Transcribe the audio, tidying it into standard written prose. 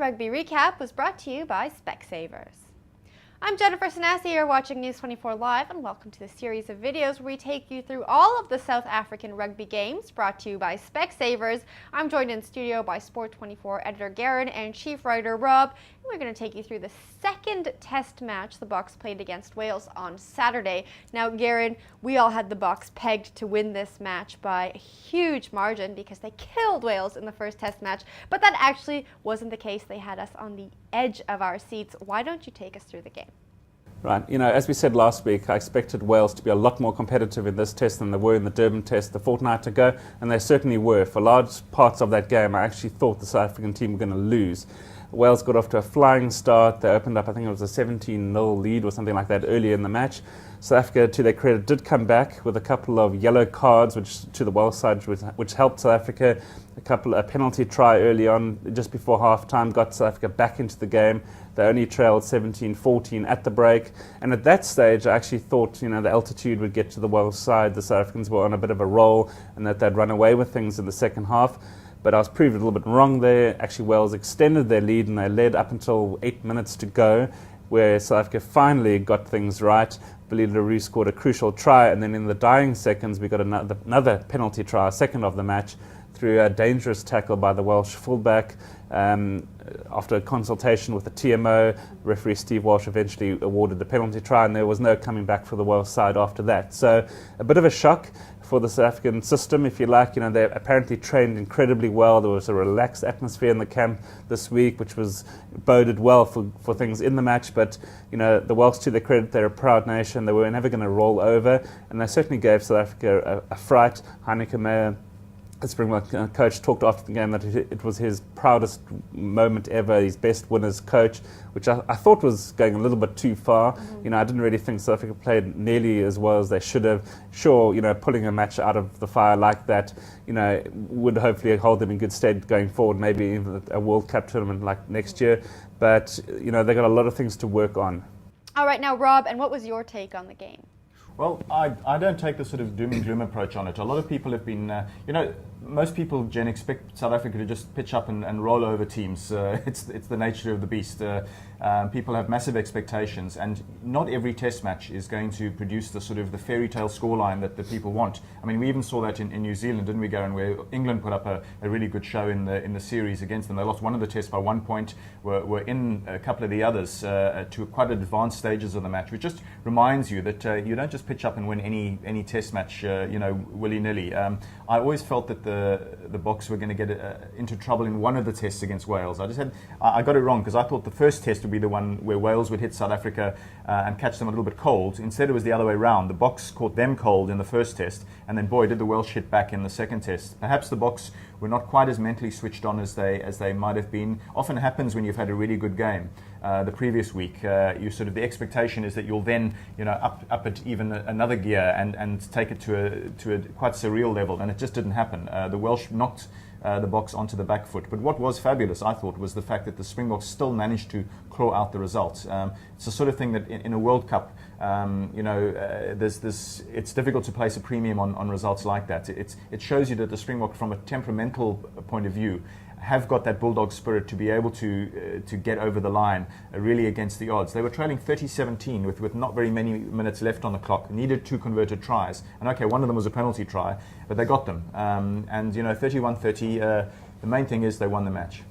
Rugby Recap was brought to you by Specsavers. I'm Jennifer Sanasi, you're watching News 24 Live, and welcome to the series of videos where we take you through all of the South African rugby games brought to you by Specsavers. I'm joined in studio by Sport 24 editor Garen and chief writer Rob, and we're going to take you through the second test match the Boks played against Wales on Saturday. Now, Garen, we all had the Boks pegged to win this match by a huge margin because they killed Wales in the first test match, but that actually wasn't the case. They had us on the edge of our seats. Why don't you take us through the game? Right, as we said last week, I expected Wales to be a lot more competitive in this test than they were in the Durban test a fortnight ago, and they certainly were. For large parts of that game, I actually thought the South African team were going to lose. Wales got off to a flying start. They opened up, I think it was a 17-0 lead or something like that earlier in the match. South Africa, to their credit, did come back with a couple of yellow cards, which to the Welsh side, which helped South Africa. A penalty try early on, just before half-time, got South Africa back into the game. They only trailed 17-14 at the break. And at that stage, I actually thought, the altitude would get to the Welsh side. The South Africans were on a bit of a roll and that they'd run away with things in the second half. But I was proved a little bit wrong there. Actually, Wales extended their lead and they led up until 8 minutes to go, where South Africa finally got things right. Billy le Roux scored a crucial try, and then in the dying seconds, we got another penalty try, second of the match, through a dangerous tackle by the Welsh fullback. After a consultation with the TMO, referee Steve Walsh eventually awarded the penalty try, and there was no coming back for the Welsh side after that. So a bit of a shock for the South African system, if you like. They apparently trained incredibly well. There was a relaxed atmosphere in the camp this week, which was boded well for things in the match. But the Welsh, to their credit, they're a proud nation. They were never going to roll over, and they certainly gave South Africa a fright. Heyneke Meyer, the Springbok coach, talked after the game that it was his proudest moment ever, his best winners coach, which I thought was going a little bit too far. Mm-hmm. I didn't really think South Africa played nearly as well as they should have. Sure, pulling a match out of the fire like that, would hopefully hold them in good stead going forward, maybe even a World Cup tournament like next year. But, they've got a lot of things to work on. All right, now, Rob, and what was your take on the game? Well, I don't take the sort of doom and gloom approach on it. A lot of people have been, most people, Jen, expect South Africa to just pitch up and roll over teams. It's the nature of the beast. People have massive expectations, and not every test match is going to produce the sort of the fairy tale scoreline that the people want. I mean, we even saw that in New Zealand, didn't we, Garen, where England put up a really good show in the series against them. They lost one of the tests by 1 point, were in a couple of the others to quite advanced stages of the match, which just reminds you that you don't just pitch up and win any test match, willy-nilly. I always felt that the Boks were going to get into trouble in one of the tests against Wales. I got it wrong, because I thought the first test would be the one where Wales would hit South Africa and catch them a little bit cold. Instead, it was the other way around. The Boks caught them cold in the first test, and then boy, did the Welsh hit back in the second test. Perhaps the Boks were not quite as mentally switched on as they might have been. Often happens when you've had a really good game the previous week. The expectation is that you'll then up it even another gear and take it to a quite surreal level, and it just didn't happen. The Welsh knocked the Boks onto the back foot. But what was fabulous, I thought, was the fact that the Springboks still managed to claw out the results. It's the sort of thing that in a World Cup, it's difficult to place a premium on results like that. It shows you that the Springbok, from a temperamental point of view, have got that bulldog spirit to be able to get over the line really against the odds. They were trailing 30-17 with not very many minutes left on the clock, needed 2 converted tries. And okay, one of them was a penalty try, but they got them. 31-30, the main thing is they won the match.